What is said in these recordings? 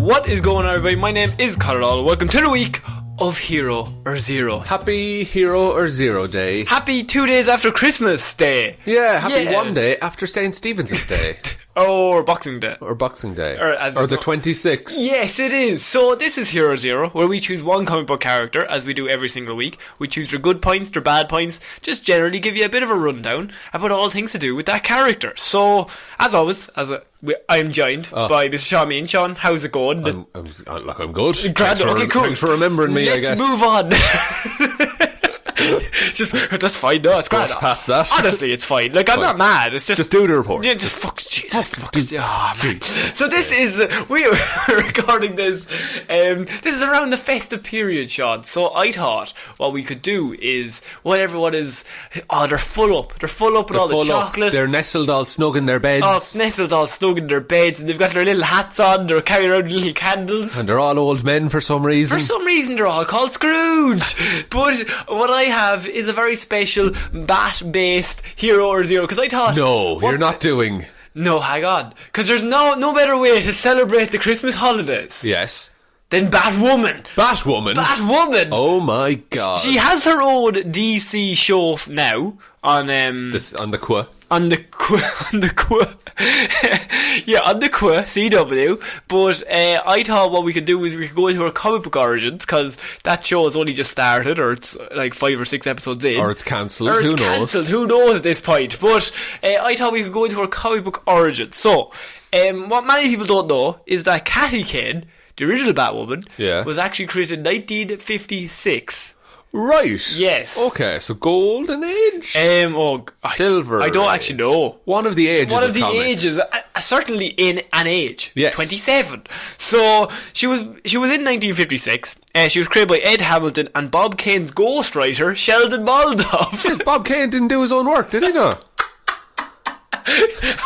What is going on, everybody? My name is Conor. Welcome to the week of Hero or Zero. Happy Hero or Zero Day. Happy 2 days after Christmas Day. Yeah, happy 1 day after St. Stephen's Day. Or Boxing Day. Or Boxing Day. Or the 26th. Yes, it is. So this is Hero Zero, where we choose one comic book character, as we do every single week. We choose their good points, their bad points, just generally give you a bit of a rundown about all things to do with that character. So, as always, I'm joined by Mr. Shaun and Shaun. How's it going? I'm good. Grand, okay, cool. Thanks for remembering me, I guess. Let's move on. Just, that's fine. No, it's grand. Past that. Honestly, it's fine. Like, I'm not mad. It's just do the report. Yeah, just fuck. Man. So this is we are recording this. This is around the festive period, Shaun. So I thought what we could do is what everyone is. Oh, they're full up. They're full up with all the chocolate. They're nestled all snug in their beds. Oh, nestled all snug in their beds, and they've got their little hats on. They're carrying around little candles. And they're all old men for some reason. For some reason, they're all called Scrooge. But what I have is a very special bat-based Hero or Zero, because I thought... No, you're not doing... No, hang on. Because there's no better way to celebrate the Christmas holidays. Yes. Than Batwoman. Batwoman? Batwoman. Oh my god. She has her own DC show now on... on the Qua. On the CW, but I thought what we could do is we could go into our comic book origins, because that show has only just started, or it's like 5 or 6 episodes in, or it's cancelled, who knows at this point, but I thought we could go into our comic book origins. So what many people don't know is that Katy Kane, the original Batwoman, was actually created in 1956. Right. Yes. Okay, so golden age? Silver. I don't actually know. One of the ages. One of the ages. Certainly in an age. Yes. 27. So she was in 1956. She was created by Ed Hamilton and Bob Kane's ghostwriter, Sheldon Moldoff. Yes, Bob Kane didn't do his own work, did he not?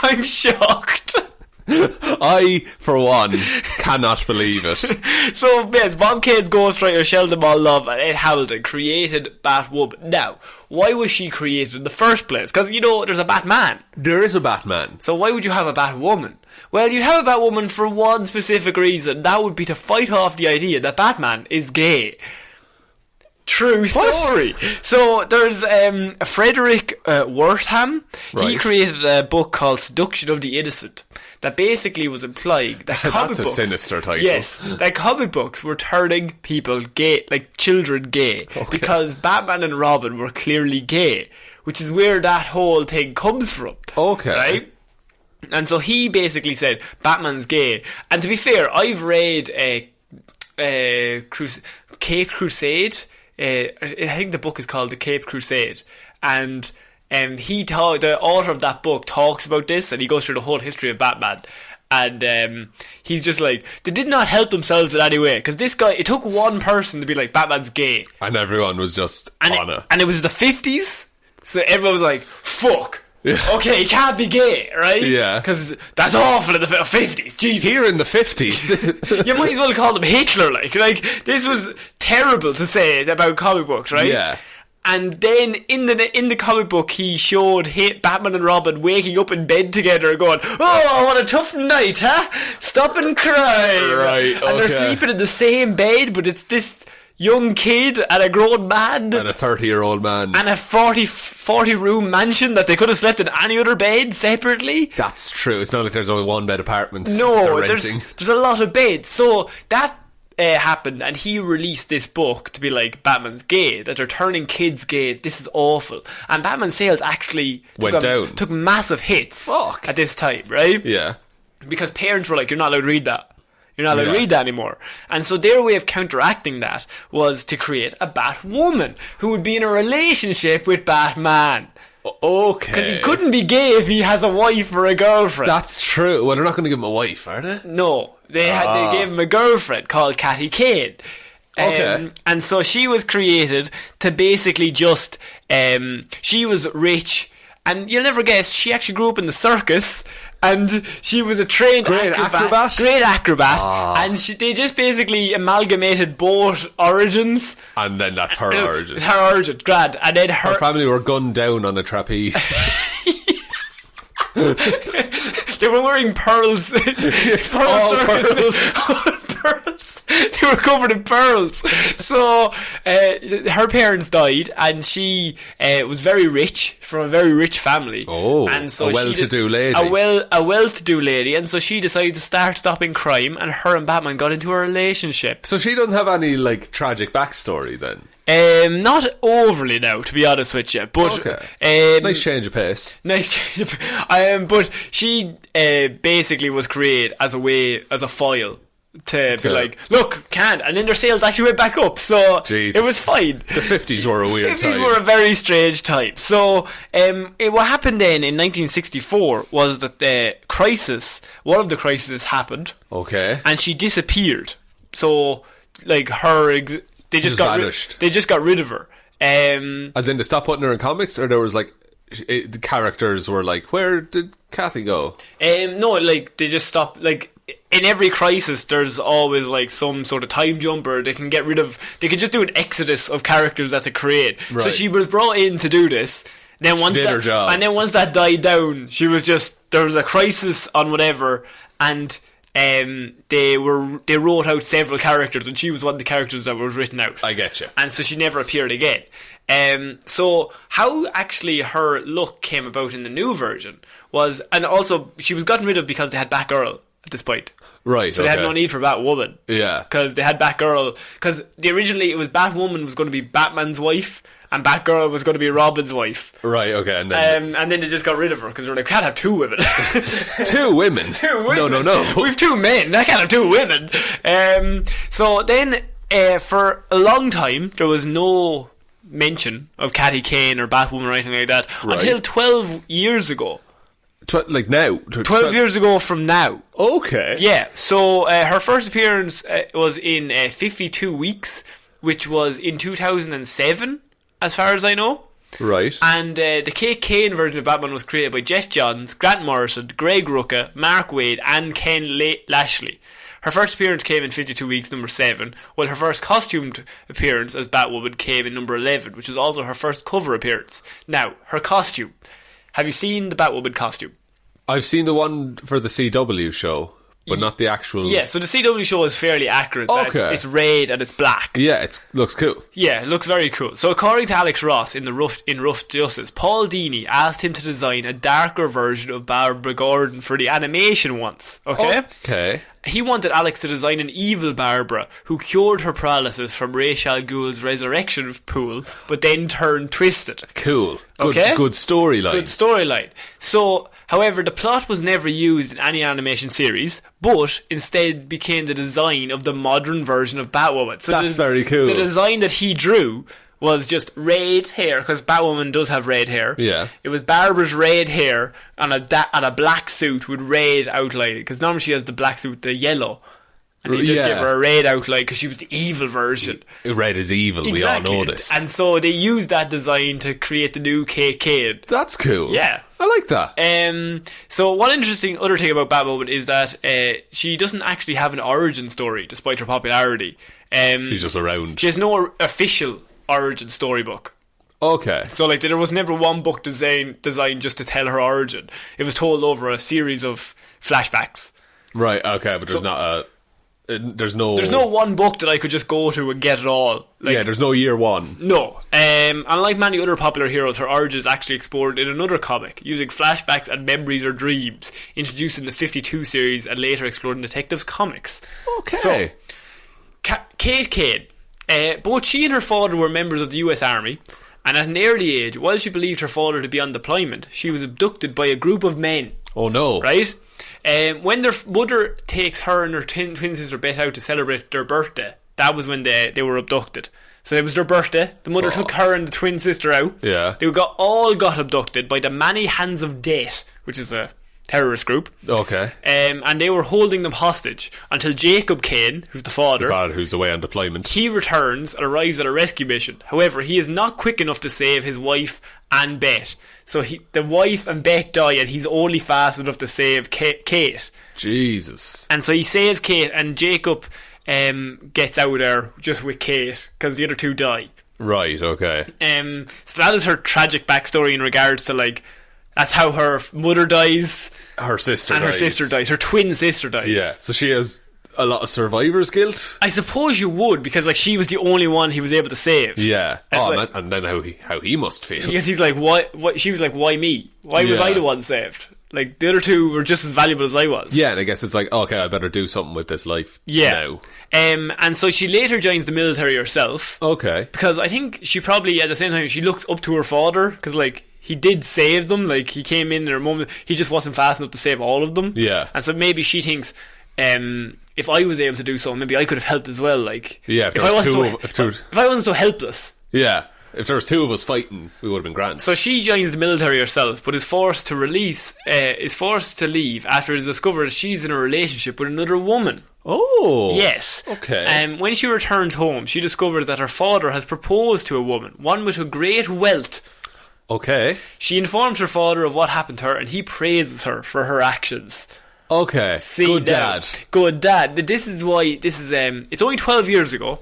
I'm shocked. I, for one, cannot believe it. So, yes, Bob Kane's ghostwriter, Sheldon Moldoff and Ed Hamilton created Batwoman. Now, why was she created in the first place? Because, there's a Batman. There is a Batman. So why would you have a Batwoman? Well, you'd have a Batwoman for one specific reason. That would be to fight off the idea that Batman is gay. True story. What? So there's Frederick Wertham. Right. He created a book called Seduction of the Innocent that basically was implying that comic books... That's a sinister title. Yes, that comic books were turning people gay, like children gay, because Batman and Robin were clearly gay, which is where that whole thing comes from. Okay. Right? And so he basically said Batman's gay. And to be fair, I've read Caped Crusade. I think the book is called The Caped Crusade, and the author of that book talks about this, and he goes through the whole history of Batman, and he's just like, they did not help themselves in any way, because this guy, it took one person to be like, Batman's gay, and everyone was just on it, and it was the 50s, so everyone was like, fuck. Okay, he can't be gay, right? Yeah. Because that's awful in the 50s, Jesus. Here in the 50s. You might as well call them Hitler, like, this was terrible to say about comic books, right? Yeah. And then in the comic book, he showed Batman and Robin waking up in bed together and going, oh, what a tough night, huh? Stop and cry. Right, okay. And they're sleeping in the same bed, but it's this young kid and a grown man and a 30-year-old man and a 40 room mansion that they could have slept in any other bed separately. That's true. It's not like there's only one bed apartments. No, there's a lot of beds. So that happened, and he released this book to be like, Batman's gay, that they're turning kids gay, this is awful. And Batman sales actually took massive hits at this time, right? Yeah. Because parents were like, you're not allowed to read that. You're not allowed to read that anymore. And so their way of counteracting that was to create a Batwoman who would be in a relationship with Batman. Okay. Because he couldn't be gay if he has a wife or a girlfriend. That's true. Well, they're not going to give him a wife, are they? No. They gave him a girlfriend called Katy Kane. Okay. And so she was created to basically just... she was rich. And you'll never guess, she actually grew up in the circus... And she was a trained acrobat. Great acrobat. And they just basically amalgamated both origins. And then that's her origin. It's her origin, grand. And then her family were gunned down on a trapeze. They were wearing pearls. Pearl circus. They were covered in pearls. So her parents died, and she was very rich, from a very rich family. Oh, and so a well-to-do lady. A well-to-do lady, and so she decided to start stopping crime, and her and Batman got into a relationship. So she doesn't have any like tragic backstory then. Not overly now, to be honest with you, but nice change of pace. Nice, but she basically was created as a foil to be like, look, can't, and then their sales actually went back up, so Jesus. It was fine. The 50s were a weird time. 50s were a very strange time. So what happened then in 1964 was that one of the crises happened. Okay. And she disappeared. So like they just got rid of her. As in, to stop putting her in comics, or there was like the characters were like, where did Kathy go? No, like they just stopped. Like in every crisis, there's always like some sort of time jump, or they can just do an exodus of characters that they create. Right. So she was brought in to do this. Then once her job. And then once that died down, there was a crisis on whatever, and they wrote out several characters, and she was one of the characters that was written out. I get you. And so she never appeared again. So how actually her look came about in the new version was, and also she was gotten rid of because they had Batgirl at this point. Right. So they had no need for Batwoman. Yeah. Because they had Batgirl. Because originally it was Batwoman was going to be Batman's wife, and Batgirl was going to be Robin's wife. Right, okay. And then they just got rid of her because they were like, we can't have two women. Two women? No. We've two men. I can't have two women. So then, for a long time, there was no mention of Cathy Kane or Batwoman or anything like that until 12 years ago. Like now? 12 years ago from now. Okay. Yeah, so her first appearance was in 52 Weeks, which was in 2007, as far as I know. Right. And the Kate Kane version of Batman was created by Jeff Johns, Grant Morrison, Greg Rucka, Mark Waid, and Ken Lashley. Her first appearance came in 52 Weeks, number 7, while her first costumed appearance as Batwoman came in number 11, which was also her first cover appearance. Now, her costume. Have you seen the Batwoman costume? I've seen the one for the CW show, but not the actual... Yeah, so the CW show is fairly accurate. Okay. It's red and it's black. Yeah, it looks cool. Yeah, it looks very cool. So according to Alex Ross in Rough Justice, Paul Dini asked him to design a darker version of Barbara Gordon for the animation once. Okay? He wanted Alex to design an evil Barbara who cured her paralysis from Ra's al Ghul's resurrection pool, but then turned twisted. Cool. Okay? Good storyline. Good storyline. So, however, the plot was never used in any animation series, but instead became the design of the modern version of Batwoman. So that's very cool. The design that he drew was just red hair, because Batwoman does have red hair. Yeah. It was Barbara's red hair on a black suit with red outlining, because normally she has the black suit, the yellow. And he just gave her a red outline because she was the evil version. Red is evil, exactly. We all know this. And so they used that design to create the new Kate. That's cool. Yeah. I like that. So one interesting other thing about Batwoman is that she doesn't actually have an origin story, despite her popularity. She's just around. She has no official origin storybook. Okay. So like there was never one book designed just to tell her origin. It was told over a series of flashbacks. Right, okay, but there's no one book that I could just go to and get it all. Like, there's no year one. No. Unlike many other popular heroes, her origin is actually explored in another comic, using flashbacks and memories or dreams, introduced in the 52 series and later explored in Detectives Comics. Okay. So, Kate Kane. Both she and her father were members of the US Army, and at an early age, while she believed her father to be on deployment, she was abducted by a group of men. Oh no. Right? When their mother takes her and her twin sister Beth out to celebrate their birthday, that was when they were abducted. So it was their birthday. The mother took her and the twin sister out. Yeah. They all got abducted by the Many Hands of Death, which is a terrorist group. Okay. And they were holding them hostage until Jacob Kane, who's the father who's away on deployment, he returns and arrives at a rescue mission. However, he is not quick enough to save his wife and Beth. So the wife and Beth die, and he's only fast enough to save Kate. Jesus. And so he saves Kate, and Jacob gets out of there just with Kate, because the other two die. Right, okay. So that is her tragic backstory in regards to, like, that's how her mother dies. Her sister dies. Her twin sister dies. Yeah, so she has a lot of survivor's guilt. I suppose you would, because like she was the only one he was able to save. Yeah. It's Oh, like- man, and then how he must feel. Because he's like, what? She was like, why me? Why was Yeah. I the one saved? Like, the other two were just as valuable as I was. Yeah, and I guess it's like, okay, I better do something with this life now. And so she later joins the military herself. Okay. Because I think she probably, at the same time, she looks up to her father, because like, he did save them. Like, he came in a moment, he just wasn't fast enough to save all of them. Yeah. And so maybe she thinks, if I was able to do so, maybe I could have helped as well. Like, Yeah, if I wasn't so helpless. Yeah. If there was two of us fighting, we would have been grand. So she joins the military herself, but is forced to leave after it's discovered that she's in a relationship with another woman. Oh. Yes. Okay. When she returns home, she discovers that her father has proposed to a woman, one with a great wealth. Okay. She informs her father of what happened to her, and he praises her for her actions. Okay. See, Good now, dad. Good dad. This is why this is. It's only 12 years ago,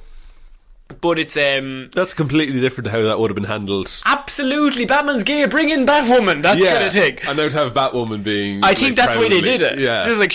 but it's That's completely different to how that would have been handled. absolutely Batman's gay. Bring in Batwoman. That kind of thing. And now to have Batwoman being, I think that's why they did it. Yeah. Just like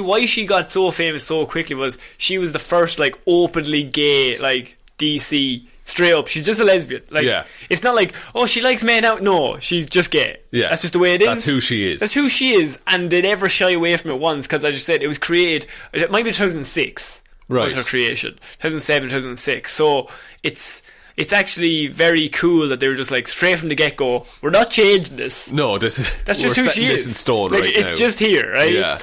why she got so famous so quickly was she was the first like openly gay like DC straight up. She's just a lesbian. Like, Yeah. it's not like, oh, she likes men out. No, she's just gay. Yeah. That's just the way it is. That's who she is. That's who she is, and they never shy away from it once, because as I just said, it was created. It might be 2006. Right. Was her creation 2007, 2006. So it's actually very cool that they were just like straight from the get go. We're not changing this. No, that's That's just we're who setting she this is. in stone like, right it's now. just here, right? Yeah.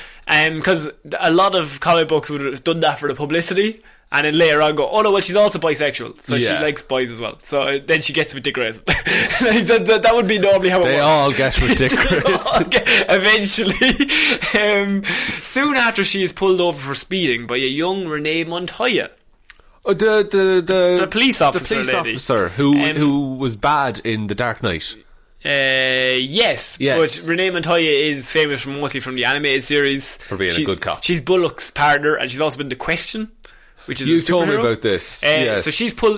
Because a lot of comic books would have done that for the publicity, and then later on go, oh no, well, she's also bisexual, so she Yeah. likes boys as well. So then she gets with Dick Grayson. Like, that would be normally how it They works. all get with Dick Grayson. Eventually. Soon after, she is pulled over for speeding by a young Renee Montoya. Oh, the police officer the police lady. officer who was bad in The Dark Knight. Yes, but Renee Montoya is famous mostly from the animated series For being a good cop. She's Bullock's partner, and she's also been The Question, which is You a told me superhero. about this. Yes. So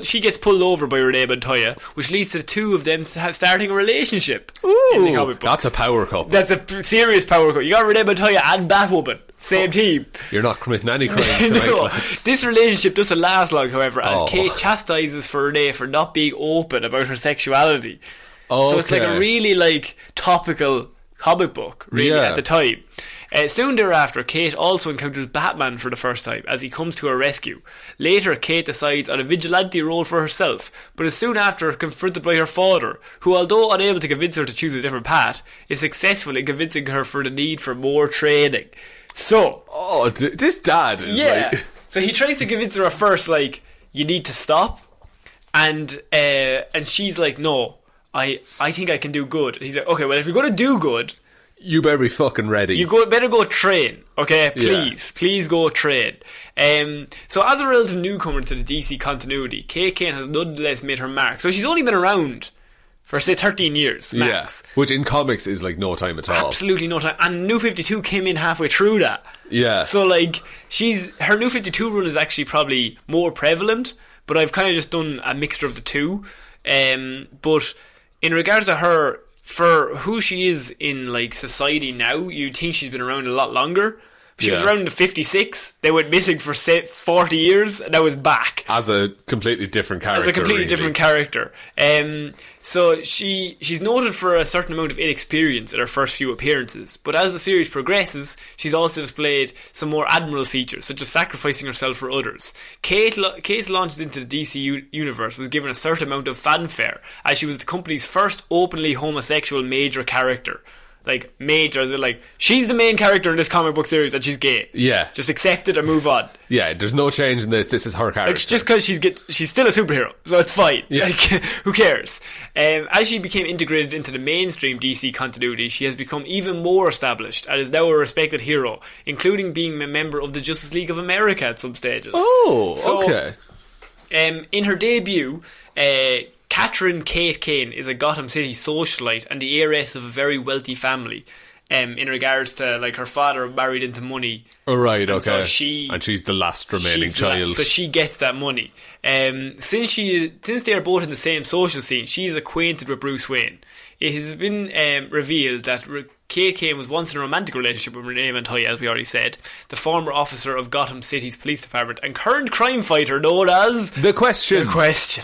she gets pulled over by Renee Montoya, which leads to the two of them starting a relationship in the comic books. That's a power couple. That's a serious power couple. You got Renee Montoya and Batwoman, same team. You're not committing any crimes tonight, No, lads. this relationship doesn't last long, however, as Oh. Kate chastises for Renee for not being open about her sexuality. So it's like a Okay. really like topical comic book, really, Yeah. at the time. Soon thereafter, Kate also encounters Batman for the first time as he comes to her rescue. Later, Kate decides on a vigilante role for herself, but is soon after confronted by her father, who, although unable to convince her to choose a different path, is successful in convincing her for the need for more training. So, Oh, this dad is yeah. like... So he tries to convince her at first, like, you need to stop. And she's like, no, I think I can do good. And he's like, okay, well, if you're going to do good, You better be fucking ready. you better go train, okay? Please go train. So as a relative newcomer to the DC continuity, Kate Kane has nonetheless made her mark. So she's only been around for, say, 13 years, max. Yeah. Which in comics is like no time at all. Absolutely no time. And New 52 came in halfway through that. Yeah. So, like, her New 52 run is actually probably more prevalent, but I've kind of just done a mixture of the two. But in regards to her, for who she is in, like, society now, you'd think she's been around a lot longer. She was around in 56. They went missing for 40 years, and now is back. As a completely different character. As a completely really. different character. So she's noted for a certain amount of inexperience in her first few appearances, but as the series progresses, she's also displayed some more admirable features, such as sacrificing herself for others. Kate's launch into the DC universe was given a certain amount of fanfare, as she was the company's first openly homosexual major character. Like, major, as in, like, she's the main character in this comic book series and she's gay. Yeah. Just accept it and move on. Yeah, there's no change in this. This is her character. Like, just because she's still a superhero, so it's fine. Yeah. Like, who cares? As she became integrated into the mainstream DC continuity, she has become even more established and is now a respected hero, including being a member of the Justice League of America at some stages. Oh, So, okay. In her debut, Catherine Kate Kane is a Gotham City socialite and the heiress of a very wealthy family. In regards to, like, her father married into money. Oh, right, okay. So and she's the last remaining child. So she gets that money. Since they are both in the same social scene, she is acquainted with Bruce Wayne. It has been revealed that Kay Kane was once in a romantic relationship with Renee Montoya, as we already said, the former officer of Gotham City's police department and current crime fighter known as The Question. Nice.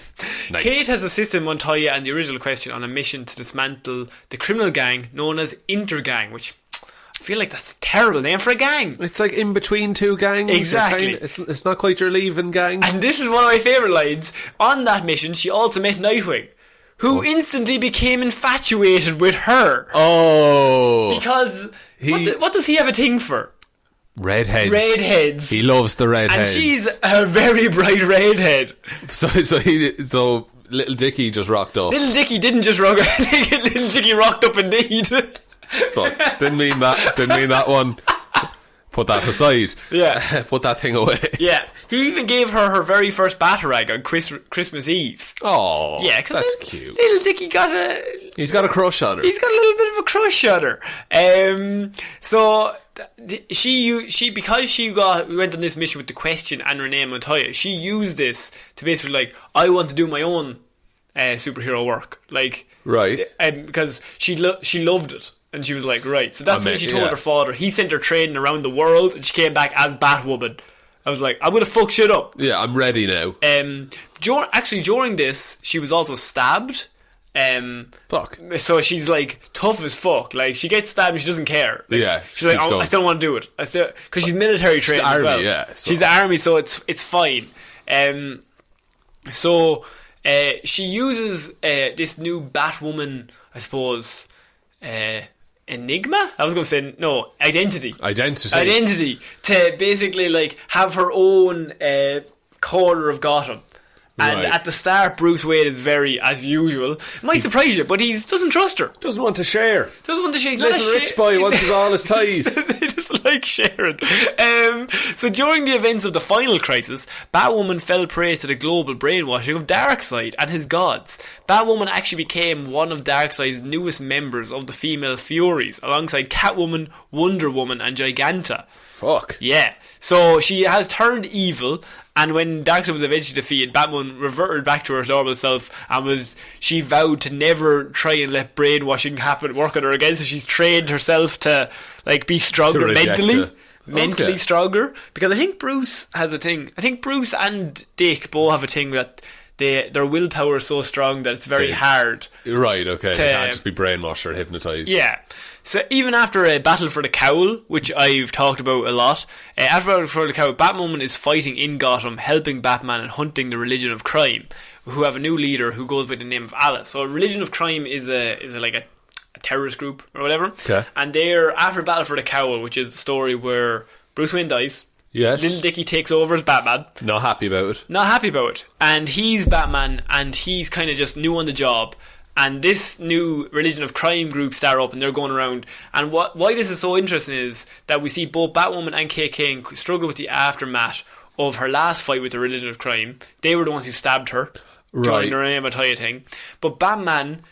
Kate has assisted Montoya and the original Question on a mission to dismantle the criminal gang known as Intergang, which I feel like that's a terrible name for a gang. It's like in between two gangs. Exactly. It's not quite your leaving gang. And this is one of my favourite lines. On that mission, she also met Nightwing, who instantly became infatuated with her. Oh. Because what does he have a thing for? Redheads. Redheads. He loves the redheads. And she's a very bright redhead. So Little Dicky just rocked up. Little Dicky didn't just rock up. Little Dicky rocked up indeed. But didn't mean that one. Put that aside. Yeah. Put that thing away. Yeah. He even gave her very first Batarang on Christmas Eve. Oh, yeah, that's cute. Little Dicky He's got a crush on her. He's got a little bit of a crush on her. So because we went on this mission with the Question and Renee Montoya, she used this to basically like, I want to do my own superhero work, like, right? Because she loved it. And she was like, right. So that's when she told her father. He sent her training around the world, and she came back as Batwoman. I was like, I'm going to fuck shit up. Yeah, I'm ready now. During this, she was also stabbed. Fuck. So she's like tough as fuck. Like, she gets stabbed and she doesn't care. Like, yeah. She's like, I still want to do it. Because she's military trained as well. Yeah, so. She's army, so it's fine. So she uses this new Batwoman, I suppose, enigma? I was going to say, no, identity to basically like have her own corner of Gotham. And at the start, Bruce Wayne is very, as usual, might surprise you, but he doesn't trust her. Doesn't want to share. He's not a rich boy wants all his ties. He doesn't like sharing. So during the events of the final crisis, Batwoman fell prey to the global brainwashing of Darkseid and his gods. Batwoman actually became one of Darkseid's newest members of the female Furies, alongside Catwoman, Wonder Woman, and Giganta. Fuck. Yeah. So she has turned evil, and when Darkseid was eventually defeated, Batwoman reverted back to her normal self, and she vowed to never try and let brainwashing work on her again. So she's trained herself to like be stronger mentally stronger. Because I think Bruce has a thing. I think Bruce and Dick both have a thing that their willpower is so strong that it's very hard. Right, okay. They can't just be brainwashed or hypnotised. Yeah. So even after a Battle for the Cowl, which I've talked about a lot, after Battle for the Cowl, Batwoman is fighting in Gotham, helping Batman and hunting the Religion of Crime, who have a new leader who goes by the name of Alice. So Religion of Crime is like a terrorist group or whatever. Okay. And they're after Battle for the Cowl, which is the story where Bruce Wayne dies. Yes. Little Dicky takes over as Batman. Not happy about it. And he's Batman, and he's kind of just new on the job. And this new Religion of Crime group start up, and they're going around. And why this is so interesting is that we see both Batwoman and Kay Kane struggle with the aftermath of her last fight with the Religion of Crime. They were the ones who stabbed her during the Renee Montoya thing. But Batman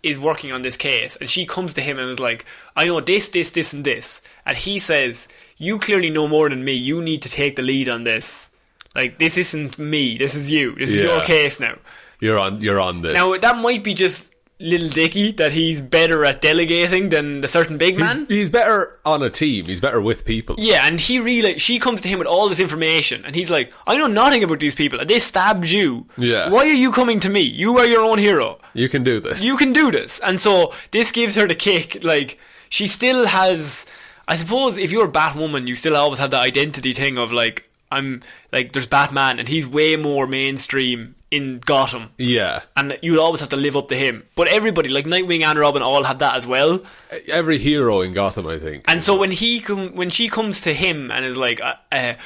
is working on this case, and she comes to him and is like, I know this, and this. And he says, you clearly know more than me. You need to take the lead on this. Like, this isn't me. This is you. This is your case now. You're on this. Now, that might be just Little Dicky, that he's better at delegating than the certain big man. He's better on a team. He's better with people. Yeah, and she comes to him with all this information, and he's like, I know nothing about these people, and they stabbed you. Yeah. Why are you coming to me? You are your own hero. You can do this. And so, this gives her the kick. Like, she still has... I suppose if you're Batwoman, you still always have the identity thing of, like, there's Batman, and he's way more mainstream in Gotham. Yeah. And you'll always have to live up to him. But everybody, like Nightwing and Robin, all have that as well. Every hero in Gotham, I think. And so when she comes to him and is like, I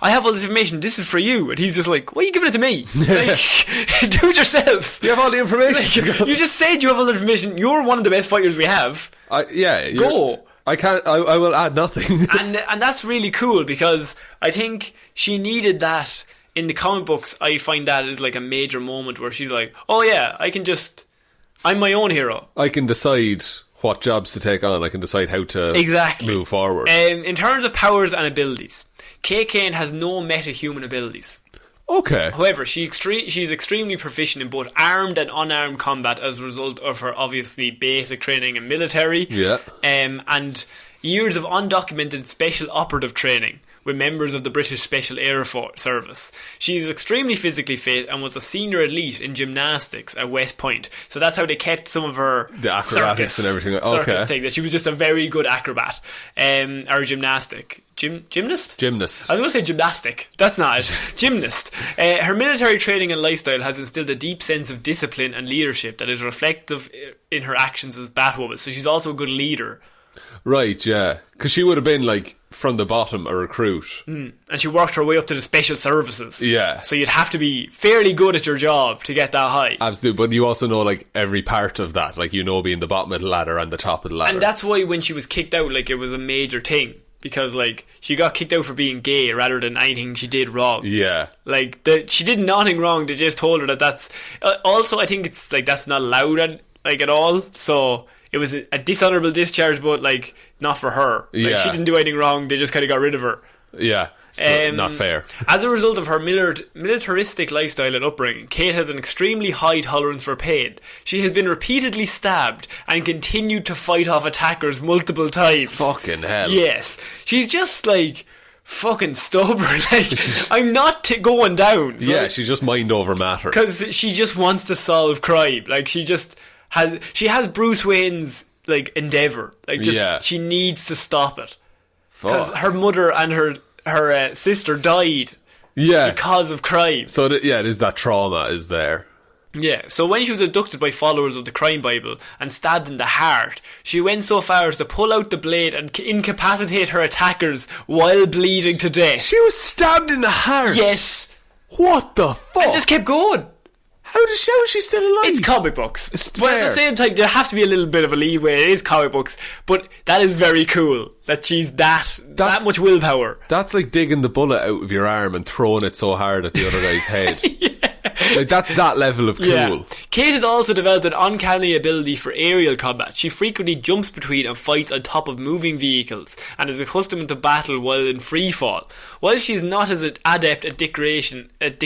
have all this information, this is for you. And he's just like, why are you giving it to me? Like, do it yourself. You have all the information. Like, you just said you have all the information. You're one of the best fighters we have. Go. I can't. I will add nothing. and that's really cool, because I think she needed that in the comic books. I find that is like a major moment where she's like, oh yeah, I'm my own hero. I can decide what jobs to take on. I can decide how to move forward. In terms of powers and abilities, Kay Kane has no meta-human abilities. Okay. However, she's extremely proficient in both armed and unarmed combat as a result of her obviously basic training in military. Yeah. And years of undocumented special operative training with members of the British Special Air Service. She is extremely physically fit and was a senior elite in gymnastics at West Point. So that's how they kept some of her the acrobatics and everything. Circus thing. That she was just a very good acrobat, or gymnast. Gymnast. I was going to say gymnastic. That's not it. Gymnast. Her military training and lifestyle has instilled a deep sense of discipline and leadership that is reflective in her actions as Batwoman. So she's also a good leader. Right, yeah. Because she would have been, like, from the bottom, a recruit. And she worked her way up to the special services. Yeah. So you'd have to be fairly good at your job to get that high. Absolutely, but you also know, like, every part of that. Like, you know being the bottom of the ladder and the top of the ladder. And that's why when she was kicked out, like, it was a major thing. Because, like, she got kicked out for being gay rather than anything she did wrong. Yeah. Like, she did nothing wrong. They just told her that that's... also, I think it's, like, that's not allowed, at all. So... It was a dishonourable discharge, but, like, not for her. Like, yeah. She didn't do anything wrong. They just kind of got rid of her. Yeah. So not fair. As a result of her militaristic lifestyle and upbringing, Kate has an extremely high tolerance for pain. She has been repeatedly stabbed and continued to fight off attackers multiple times. Fucking hell. Yes. She's just, like... fucking stubborn. Like, I'm not going down. So, yeah, she's just mind over matter. Because she just wants to solve crime. Like, she has Bruce Wayne's, like, endeavour. Like, just, she needs to stop it. Because her mother and her sister died because of crime. So, there's that trauma is there. Yeah, so when she was abducted by followers of the crime Bible and stabbed in the heart, she went so far as to pull out the blade and incapacitate her attackers while bleeding to death. She was stabbed in the heart? Yes. What the fuck? And just kept going. How is she still alive? It's comic books. But at the same time, there has to be a little bit of a leeway. It is comic books. But that is very cool. That she's that much willpower. That's like digging the bullet out of your arm and throwing it so hard at the other guy's head. Like, that's that level of cool. Yeah. Kate has also developed an uncanny ability for aerial combat. She frequently jumps between and fights on top of moving vehicles and is accustomed to battle while in free fall. While she is not as adept at Dick Grayson at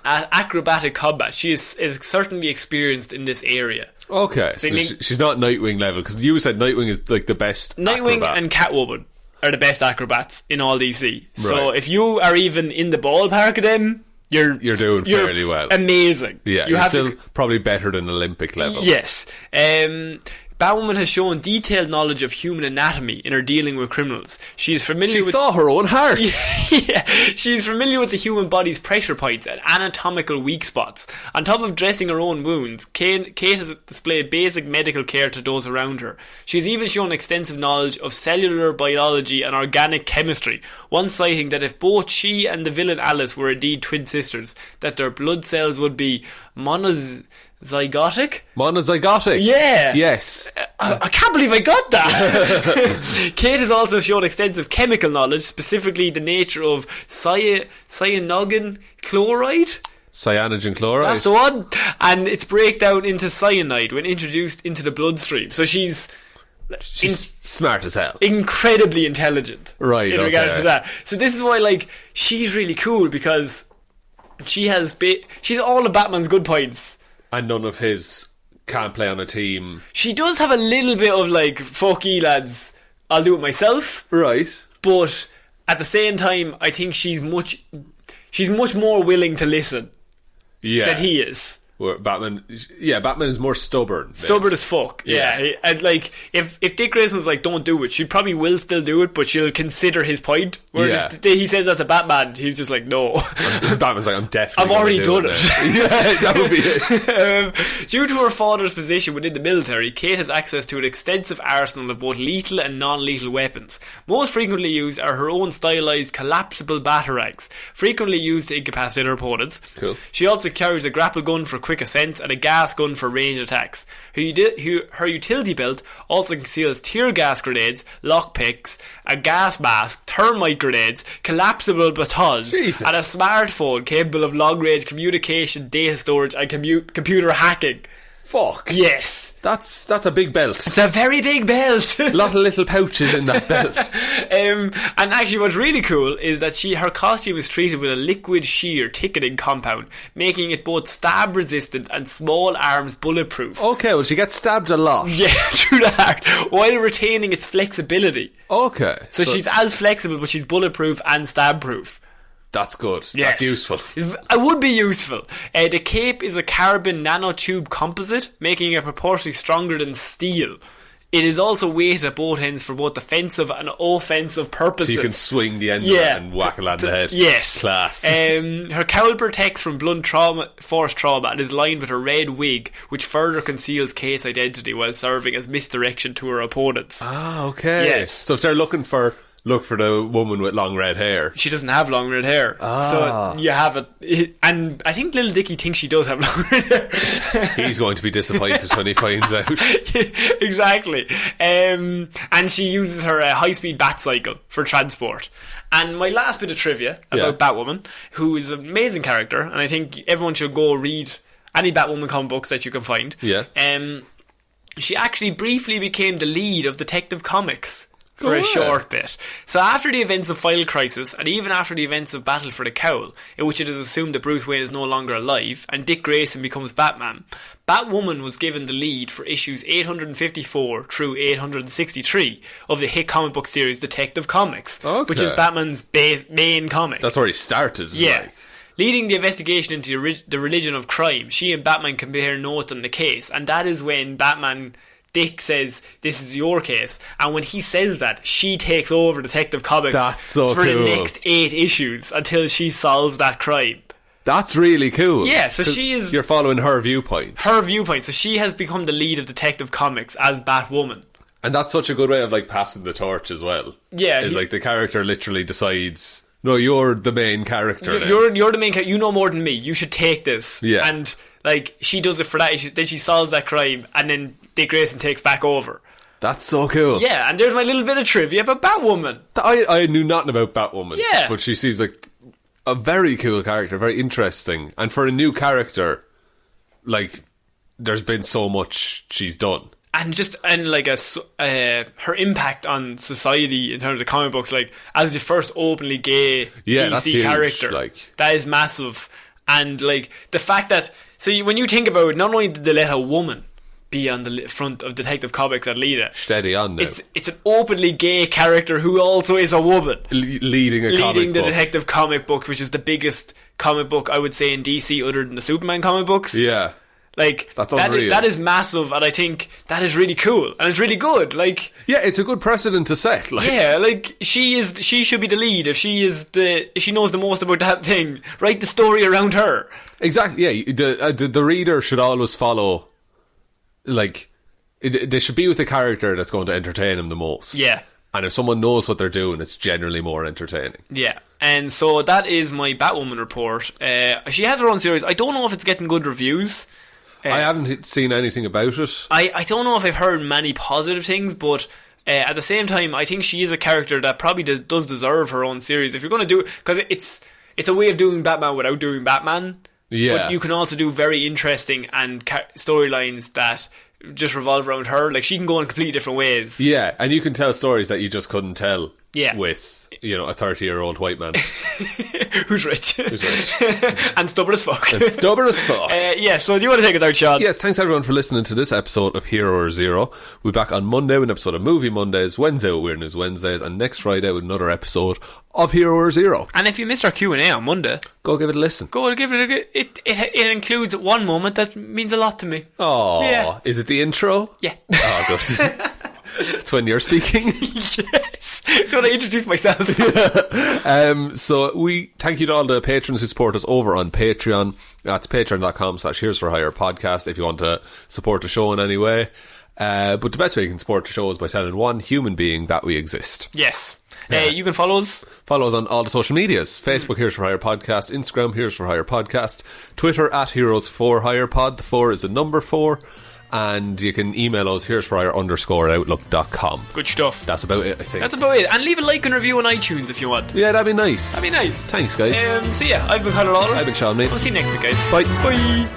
acrobatic combat, she is certainly experienced in this area. Okay, so she's not Nightwing level, because you said Nightwing is like the best Nightwing acrobat. And Catwoman are the best acrobats in all DC. So if you are even in the ballpark of them, you're doing fairly well. Amazing. Yeah, you're still probably better than Olympic level. Yes. Batwoman has shown detailed knowledge of human anatomy in her dealing with criminals. She saw her own heart. Yeah, she's familiar with the human body's pressure points and anatomical weak spots. On top of dressing her own wounds, Kate has displayed basic medical care to those around her. She has even shown extensive knowledge of cellular biology and organic chemistry, once citing that if both she and the villain Alice were indeed twin sisters, that their blood cells would be Monozygotic? Yeah. Yes. I can't believe I got that. Kate has also shown extensive chemical knowledge, specifically the nature of cyanogen chloride. Cyanogen chloride. That's the one. And its breakdown into cyanide when introduced into the bloodstream. So she's smart as hell. Incredibly intelligent. Right, in regards to that. So this is why, like, she's really cool, because she's all of Batman's good points. And none of his can't play on a team. She does have a little bit of, like, fuck ye lads, I'll do it myself. Right. But at the same time, I think she's much more willing to listen than he is. Where Batman is more stubborn. Stubborn as fuck. Yeah. And, like, if Dick Grayson's like, don't do it, she probably will still do it, but she'll consider his point. Whereas if he says that to Batman, he's just like, no. Batman's like, I'm definitely I've already done it. Yeah, that would be it. Due to her father's position within the military, Kate has access to an extensive arsenal of both lethal and non-lethal weapons. Most frequently used are her own stylized collapsible batarangs, frequently used to incapacitate her opponents. Cool. She also carries a grapple gun for quick ascent and a gas gun for ranged attacks. Her utility belt also conceals tear gas grenades, lockpicks, a gas mask, termite grenades, collapsible batons, and a smartphone capable of long-range communication, data storage, and computer hacking. Fuck. Yes. That's a big belt. It's a very big belt. A lot of little pouches in that belt. And actually what's really cool is that her costume is treated with a liquid shear thickening compound, making it both stab resistant and small arms bulletproof. Okay, well she gets stabbed a lot. Yeah, through the heart, while retaining its flexibility. Okay. So she's as flexible, but she's bulletproof and stab proof. That's good. Yes. That's useful. It would be useful. The cape is a carbon nanotube composite, making it proportionally stronger than steel. It is also weighted at both ends for both defensive and offensive purposes. So you can swing the end of it and whack it on the head. Yes. Class. Her cowl protects from blunt force trauma and is lined with a red wig, which further conceals Kate's identity while serving as misdirection to her opponents. Ah, okay. Yes. So if they're looking for... Look for the woman with long red hair. She doesn't have long red hair. So you have it. And I think Little Dicky thinks she does have long red hair. He's going to be disappointed when he finds out. Exactly. And she uses her high-speed bat cycle for transport. And my last bit of trivia about Batwoman, who is an amazing character, and I think everyone should go read any Batwoman comic books that you can find. Yeah. She actually briefly became the lead of Detective Comics for a short bit. So after the events of Final Crisis, and even after the events of Battle for the Cowl, in which it is assumed that Bruce Wayne is no longer alive, and Dick Grayson becomes Batman, Batwoman was given the lead for issues 854 through 863 of the hit comic book series Detective Comics, which is Batman's main comic. That's where he started. Yeah. Like. Leading the investigation into the religion of crime, she and Batman compare notes on the case, and that is when Dick says, this is your case, and when he says that, she takes over Detective Comics for the next 8 issues until she solves that crime. That's really cool. Yeah, so she is... You're following her viewpoint. So she has become the lead of Detective Comics as Batwoman. And that's such a good way of like passing the torch as well. Yeah. It's like the character literally decides, no, you're the main character. You're the main character. You know more than me. You should take this. Yeah. And like she does it for that. Then she solves that crime, and then Dick Grayson takes back over. That's so cool. Yeah, and there's my little bit of trivia about Batwoman. I knew nothing about Batwoman. Yeah. But she seems like a very cool character, very interesting. And for a new character, like, there's been so much she's done. And her impact on society in terms of comic books, like as the first openly gay DC character, like, that is massive. And like the fact that, when you think about it, not only did they let a woman be on the front of Detective Comics at leader, steady on now. It's an openly gay character who also is a woman leading the Detective comic book, which is the biggest comic book I would say in DC other than the Superman comic books. Yeah. Like that's unreal. That is massive, and I think that is really cool, and it's really good. Like, yeah, it's a good precedent to set. Like, yeah, like she should be the lead if she knows the most about that thing. Write the story around her. Exactly. Yeah, the reader should always follow. Like, they should be with the character that's going to entertain them the most. Yeah. And if someone knows what they're doing, it's generally more entertaining. Yeah. And so that is my Batwoman report. She has her own series. I don't know if it's getting good reviews. I haven't seen anything about it. I don't know if I've heard many positive things, but at the same time, I think she is a character that probably does deserve her own series. If you're going to do it, because it's a way of doing Batman without doing Batman. Yeah. But you can also do very interesting and storylines that just revolve around her. Like, she can go in completely different ways. Yeah, and you can tell stories that you just couldn't tell with, a 30-year-old white man. Who's rich. And stubborn as fuck. Yeah, so do you want to take it out, Shaun? Yes, thanks everyone for listening to this episode of Hero or Zero. We'll be back on Monday with an episode of Movie Mondays, Wednesday with Weird News Wednesdays, and next Friday with another episode of Hero or Zero. And if you missed our Q&A on Monday, go give it a listen. Go give it a it includes one moment that means a lot to me. Oh, yeah. Is it the intro? Yeah. Oh, good. It's when you're speaking. Yes. It's when I introduce myself. So we thank you to all the patrons who support us over on Patreon. That's patreon.com/Here's for Hire podcast if you want to support the show in any way. But the best way you can support the show is by telling one human being that we exist. Yes. You can follow us. Follow us on all the social medias. Facebook, Here's for Hire podcast. Instagram, Here's for Hire podcast. Twitter, @Heroes4HirePod. The 4 is the number 4. And you can email us, here'sforhire_outlook.com. Good stuff. That's about it, I think. That's about it. And leave a like and review on iTunes if you want. Yeah, that'd be nice. That'd be nice. Thanks, guys. See ya. I've been Conor. I've been Shaun, mate. I'll see you next week, guys. Bye. Bye.